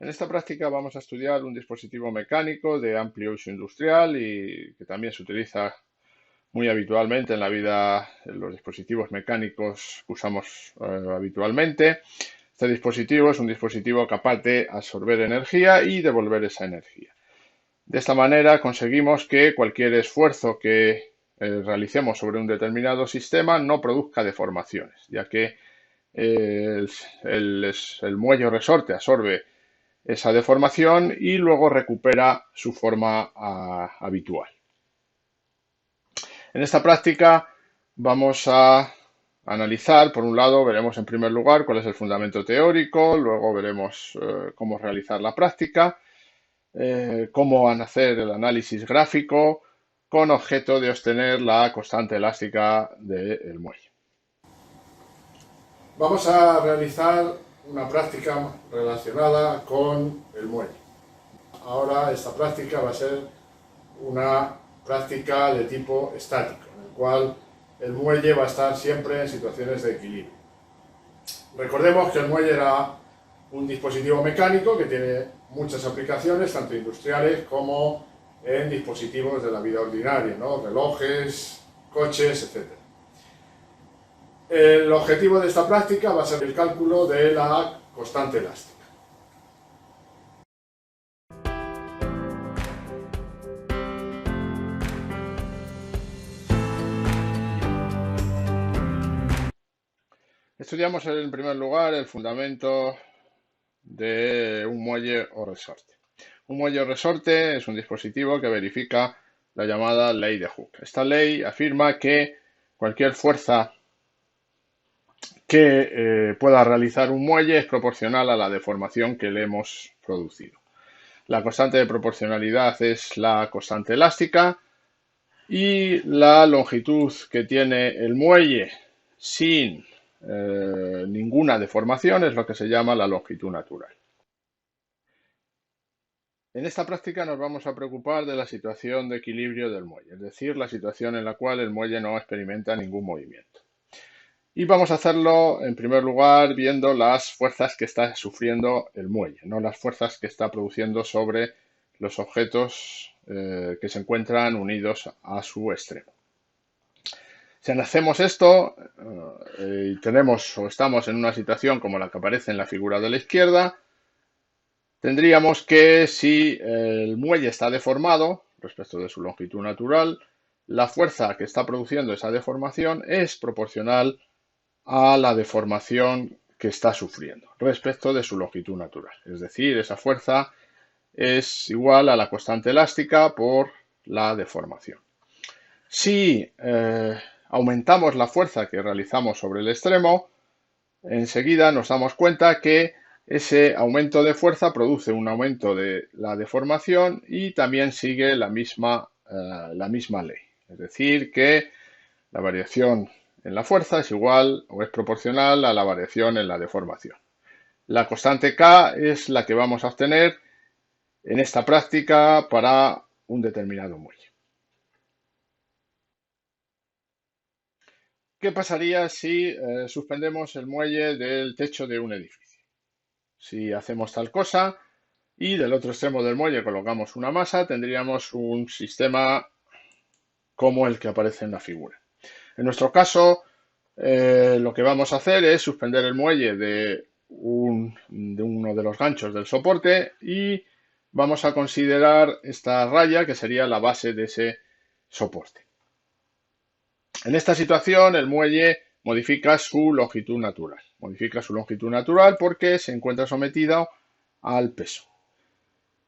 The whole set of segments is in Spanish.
En esta práctica vamos a estudiar un dispositivo mecánico de amplio uso industrial y que también se utiliza muy habitualmente en la vida, en los dispositivos mecánicos que usamos habitualmente. Este dispositivo es un dispositivo capaz de absorber energía y devolver esa energía. De esta manera conseguimos que cualquier esfuerzo que realicemos sobre un determinado sistema no produzca deformaciones, ya que el muelle resorte absorbe esa deformación y luego recupera su forma habitual. En esta práctica vamos a analizar, por un lado, veremos en primer lugar cuál es el fundamento teórico, luego veremos cómo realizar la práctica, cómo hacer el análisis gráfico con objeto de obtener la constante elástica del muelle. Vamos a realizar una práctica relacionada con el muelle. Ahora esta práctica va a ser una práctica de tipo estático, en el cual el muelle va a estar siempre en situaciones de equilibrio. Recordemos que el muelle era un dispositivo mecánico que tiene muchas aplicaciones, tanto industriales como en dispositivos de la vida ordinaria, ¿no? Relojes, coches, etc. El objetivo de esta práctica va a ser el cálculo de la constante elástica. Estudiamos en primer lugar el fundamento de un muelle o resorte. Un muelle o resorte es un dispositivo que verifica la llamada ley de Hooke. Esta ley afirma que cualquier fuerza que pueda realizar un muelle es proporcional a la deformación que le hemos producido. La constante de proporcionalidad es la constante elástica y la longitud que tiene el muelle sin ninguna deformación es lo que se llama la longitud natural. En esta práctica nos vamos a preocupar de la situación de equilibrio del muelle, es decir, la situación en la cual el muelle no experimenta ningún movimiento. Y vamos a hacerlo en primer lugar viendo las fuerzas que está sufriendo el muelle, no las fuerzas que está produciendo sobre los objetos que se encuentran unidos a su extremo. Si hacemos esto y tenemos o estamos en una situación como la que aparece en la figura de la izquierda, tendríamos que si el muelle está deformado respecto de su longitud natural, la fuerza que está produciendo esa deformación es proporcional a la deformación que está sufriendo respecto de su longitud natural. Es decir, esa fuerza es igual a la constante elástica por la deformación. Si aumentamos la fuerza que realizamos sobre el extremo, enseguida nos damos cuenta que ese aumento de fuerza produce un aumento de la deformación y también sigue la misma ley. Es decir, que la variación en la fuerza es igual o es proporcional a la variación en la deformación. La constante K es la que vamos a obtener en esta práctica para un determinado muelle. ¿Qué pasaría si suspendemos el muelle del techo de un edificio? Si hacemos tal cosa y del otro extremo del muelle colocamos una masa, tendríamos un sistema como el que aparece en la figura. En nuestro caso, lo que vamos a hacer es suspender el muelle de uno de los ganchos del soporte y vamos a considerar esta raya que sería la base de ese soporte. En esta situación, el muelle modifica su longitud natural. Modifica su longitud natural porque se encuentra sometido al peso.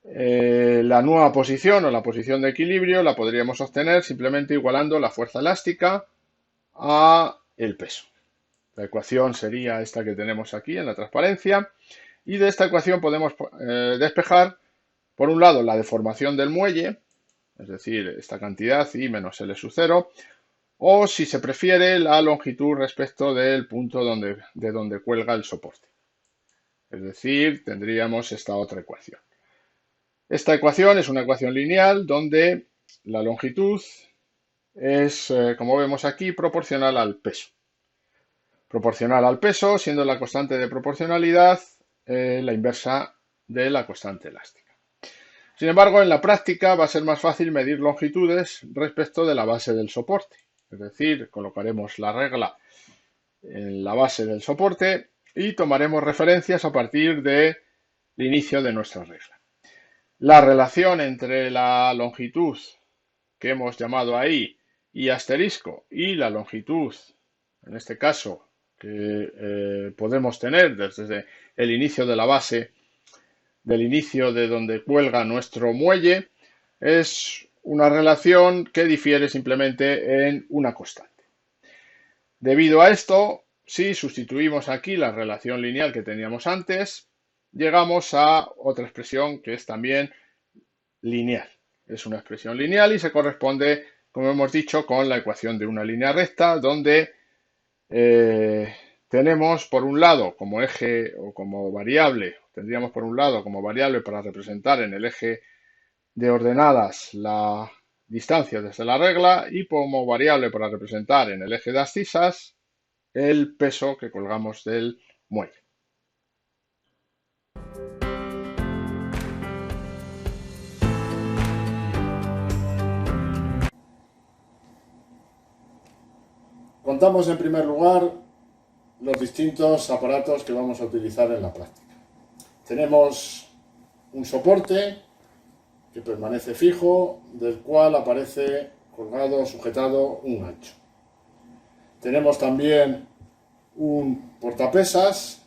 La nueva posición o la posición de equilibrio la podríamos obtener simplemente igualando la fuerza elástica a el peso. La ecuación sería esta que tenemos aquí en la transparencia y de esta ecuación podemos despejar por un lado la deformación del muelle, es decir, esta cantidad I menos L sub 0, o si se prefiere la longitud respecto del punto de donde cuelga el soporte. Es decir, tendríamos esta otra ecuación. Esta ecuación es una ecuación lineal donde la longitud es, como vemos aquí, proporcional al peso. Proporcional al peso, siendo la constante de proporcionalidad la inversa de la constante elástica. Sin embargo, en la práctica va a ser más fácil medir longitudes respecto de la base del soporte. Es decir, colocaremos la regla en la base del soporte y tomaremos referencias a partir del inicio de nuestra regla. La relación entre la longitud que hemos llamado ahí y asterisco y la longitud, en este caso, que podemos tener desde el inicio de la base, del inicio de donde cuelga nuestro muelle, es una relación que difiere simplemente en una constante. Debido a esto, si sustituimos aquí la relación lineal que teníamos antes, llegamos a otra expresión que es también lineal. Es una expresión lineal y se corresponde, como hemos dicho, con la ecuación de una línea recta, donde tenemos por un lado como eje o como variable, tendríamos por un lado como variable para representar en el eje de ordenadas la distancia desde la regla y como variable para representar en el eje de abscisas el peso que colgamos del muelle. Contamos en primer lugar los distintos aparatos que vamos a utilizar en la práctica. Tenemos un soporte que permanece fijo, del cual aparece colgado, sujetado un gancho. Tenemos también un portapesas,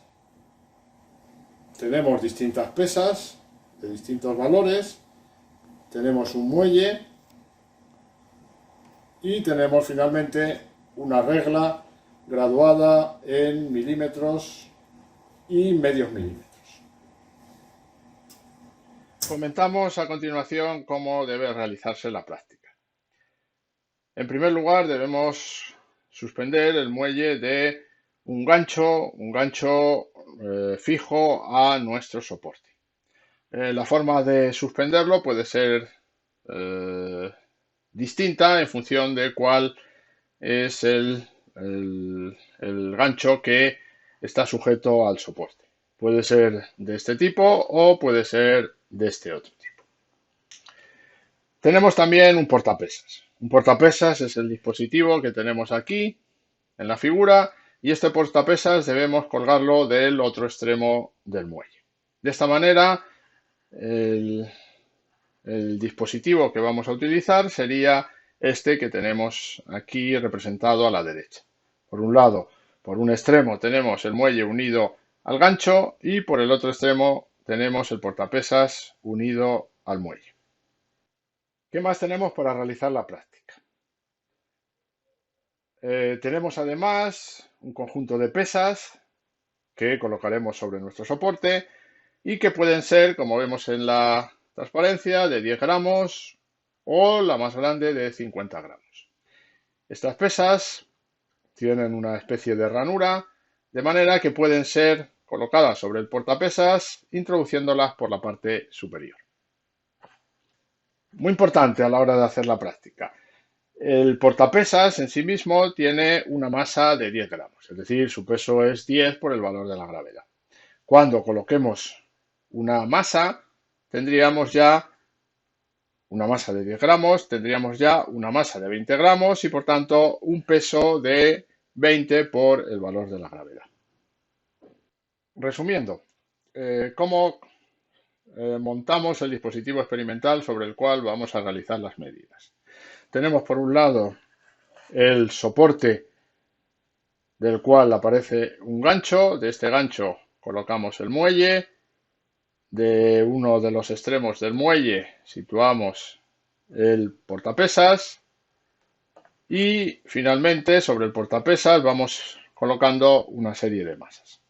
tenemos distintas pesas de distintos valores, tenemos un muelle y tenemos finalmente una regla graduada en milímetros y medios milímetros. Comentamos a continuación cómo debe realizarse la práctica. En primer lugar, debemos suspender el muelle de un gancho fijo a nuestro soporte. La forma de suspenderlo puede ser distinta en función de cuál es el gancho que está sujeto al soporte. Puede ser de este tipo o puede ser de este otro tipo. Tenemos también un portapesas. Un portapesas es el dispositivo que tenemos aquí en la figura y este portapesas debemos colgarlo del otro extremo del muelle. De esta manera, el dispositivo que vamos a utilizar sería este que tenemos aquí representado a la derecha. Por un lado, por un extremo tenemos el muelle unido al gancho y por el otro extremo tenemos el portapesas unido al muelle. ¿Qué más tenemos para realizar la práctica? Tenemos además un conjunto de pesas que colocaremos sobre nuestro soporte y que pueden ser, como vemos en la transparencia, de 10 gramos o la más grande de 50 gramos. Estas pesas tienen una especie de ranura, de manera que pueden ser colocadas sobre el portapesas introduciéndolas por la parte superior. Muy importante a la hora de hacer la práctica. El portapesas en sí mismo tiene una masa de 10 gramos, es decir, su peso es 10 por el valor de la gravedad. Cuando coloquemos una masa, tendríamos ya una masa de 10 gramos, tendríamos ya una masa de 20 gramos y por tanto un peso de 20 por el valor de la gravedad. Resumiendo, ¿cómo montamos el dispositivo experimental sobre el cual vamos a realizar las medidas? Tenemos por un lado el soporte del cual aparece un gancho, de este gancho colocamos el muelle, de uno de los extremos del muelle situamos el portapesas y finalmente sobre el portapesas vamos colocando una serie de masas.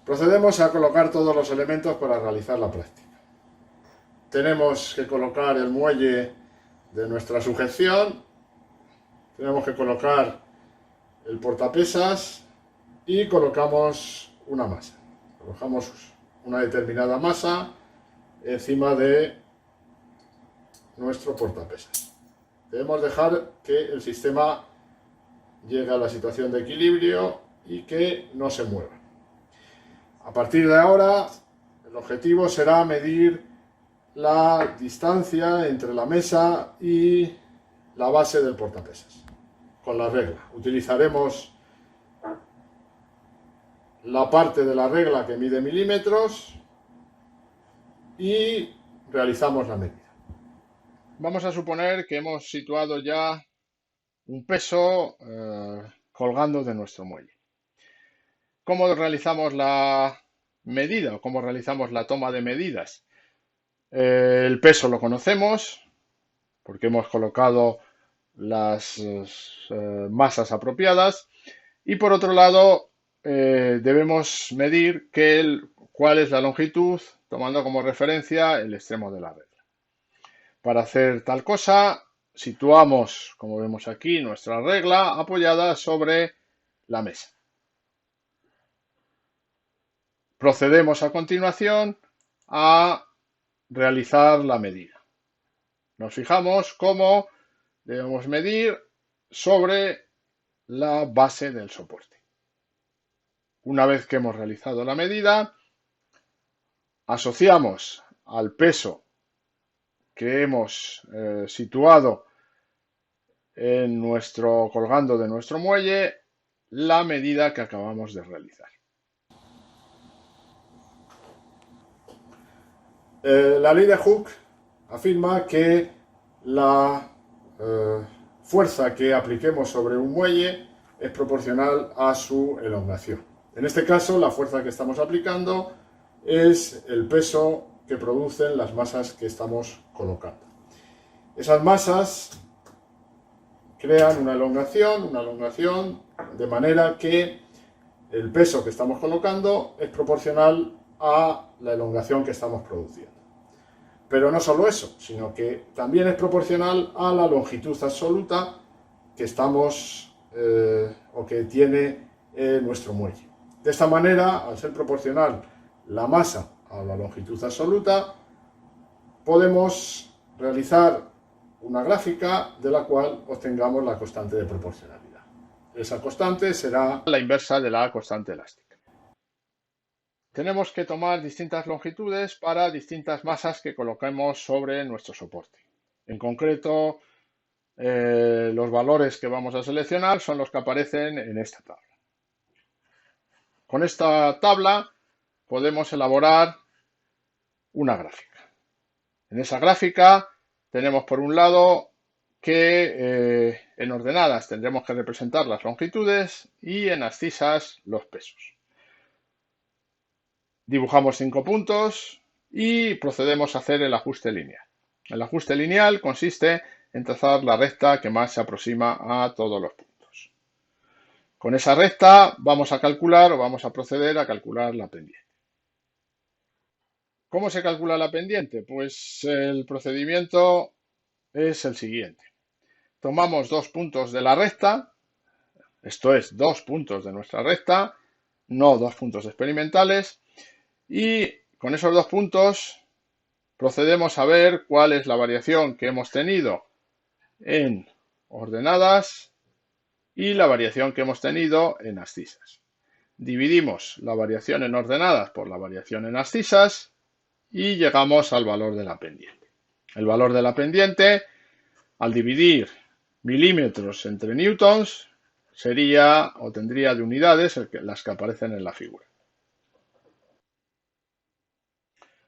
Procedemos a colocar todos los elementos para realizar la práctica. Tenemos que colocar el muelle de nuestra sujeción, tenemos que colocar el portapesas y colocamos una masa. Colocamos una determinada masa encima de nuestro portapesas. Debemos dejar que el sistema llegue a la situación de equilibrio y que no se mueva. A partir de ahora, el objetivo será medir la distancia entre la mesa y la base del portapesas, con la regla. Utilizaremos la parte de la regla que mide milímetros y realizamos la medida. Vamos a suponer que hemos situado ya un peso colgando de nuestro muelle. ¿Cómo realizamos la medida o cómo realizamos la toma de medidas? El peso lo conocemos porque hemos colocado las masas apropiadas y por otro lado debemos medir cuál es la longitud tomando como referencia el extremo de la regla. Para hacer tal cosa situamos, como vemos aquí, nuestra regla apoyada sobre la mesa. Procedemos a continuación a realizar la medida. Nos fijamos cómo debemos medir sobre la base del soporte. Una vez que hemos realizado la medida, asociamos al peso que hemos situado colgando de nuestro muelle la medida que acabamos de realizar. La ley de Hooke afirma que la fuerza que apliquemos sobre un muelle es proporcional a su elongación. En este caso, la fuerza que estamos aplicando es el peso que producen las masas que estamos colocando. Esas masas crean una elongación de manera que el peso que estamos colocando es proporcional a la elongación que estamos produciendo. Pero no solo eso, sino que también es proporcional a la longitud absoluta que estamos o que tiene nuestro muelle. De esta manera, al ser proporcional la masa a la longitud absoluta, podemos realizar una gráfica de la cual obtengamos la constante de proporcionalidad. Esa constante será la inversa de la constante elástica. Tenemos que tomar distintas longitudes para distintas masas que coloquemos sobre nuestro soporte. En concreto, los valores que vamos a seleccionar son los que aparecen en esta tabla. Con esta tabla podemos elaborar una gráfica. En esa gráfica tenemos por un lado que en ordenadas tendremos que representar las longitudes y en abscisas los pesos. Dibujamos 5 puntos y procedemos a hacer el ajuste lineal. El ajuste lineal consiste en trazar la recta que más se aproxima a todos los puntos. Con esa recta vamos a calcular o vamos a proceder a calcular la pendiente. ¿Cómo se calcula la pendiente? Pues el procedimiento es el siguiente. Tomamos 2 puntos de la recta, esto es 2 puntos de nuestra recta, no 2 puntos experimentales, y con esos 2 puntos procedemos a ver cuál es la variación que hemos tenido en ordenadas y la variación que hemos tenido en abscisas. Dividimos la variación en ordenadas por la variación en abscisas y llegamos al valor de la pendiente. El valor de la pendiente, al dividir milímetros entre newtons, sería o tendría de unidades las que aparecen en la figura.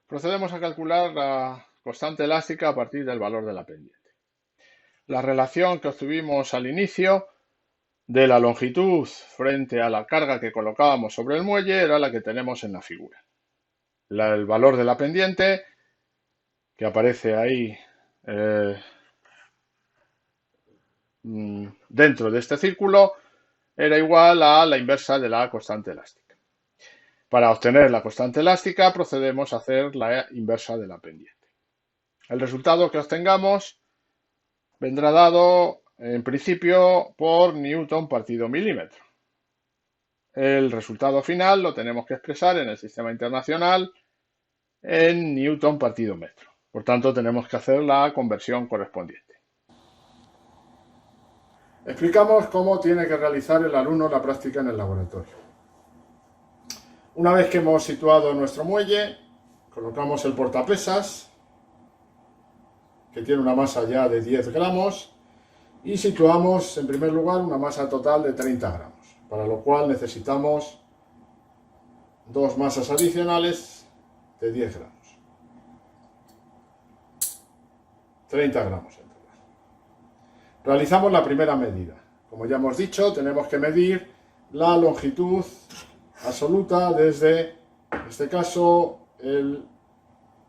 Procedemos a calcular la constante elástica a partir del valor de la pendiente. La relación que obtuvimos al inicio de la longitud frente a la carga que colocábamos sobre el muelle era la que tenemos en la figura. El valor de la pendiente, que aparece ahí dentro de este círculo, era igual a la inversa de la constante elástica. Para obtener la constante elástica procedemos a hacer la inversa de la pendiente. El resultado que obtengamos vendrá dado en principio por newton partido milímetro. El resultado final lo tenemos que expresar en el sistema internacional en newton partido metro. Por tanto, tenemos que hacer la conversión correspondiente. Explicamos cómo tiene que realizar el alumno la práctica en el laboratorio. Una vez que hemos situado nuestro muelle, colocamos el portapesas, que tiene una masa ya de 10 gramos, y situamos en primer lugar una masa total de 30 gramos, para lo cual necesitamos dos masas adicionales de 10 gramos. 30 gramos en total. Realizamos la primera medida. Como ya hemos dicho, tenemos que medir la longitud absoluta desde, en este caso,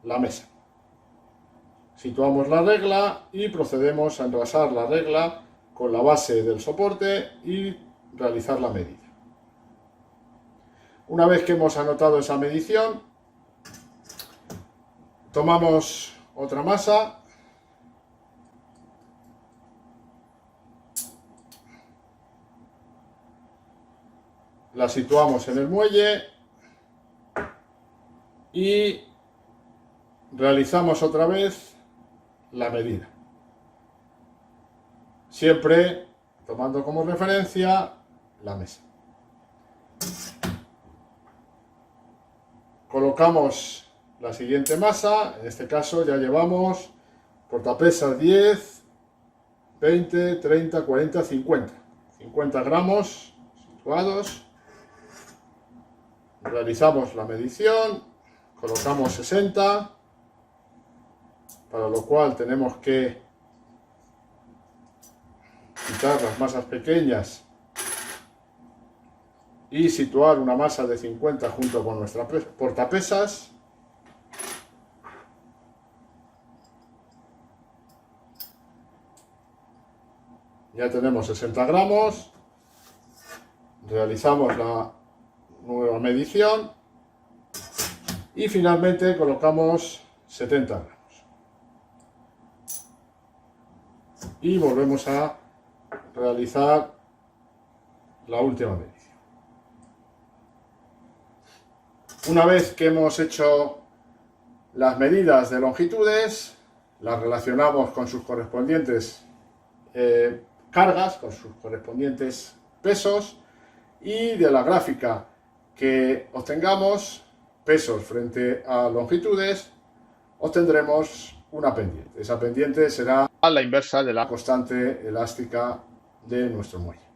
la mesa. Situamos la regla y procedemos a engrasar la regla con la base del soporte y realizar la medida. Una vez que hemos anotado esa medición, tomamos otra masa, la situamos en el muelle y realizamos otra vez la medida. Siempre tomando como referencia la mesa. Colocamos la siguiente masa, en este caso ya llevamos portapesas 10, 20, 30, 40, 50. 50 gramos situados. Realizamos la medición, colocamos 60, para lo cual tenemos que quitar las masas pequeñas y situar una masa de 50 junto con nuestra portapesas. Ya tenemos 60 gramos, realizamos la nueva medición y finalmente colocamos 70 gramos. Y volvemos a realizar la última medición. Una vez que hemos hecho las medidas de longitudes, las relacionamos con sus correspondientes cargas, con sus correspondientes pesos, y de la gráfica que obtengamos, pesos frente a longitudes, obtendremos una pendiente. Esa pendiente será A la inversa de la la constante elástica de nuestro muelle.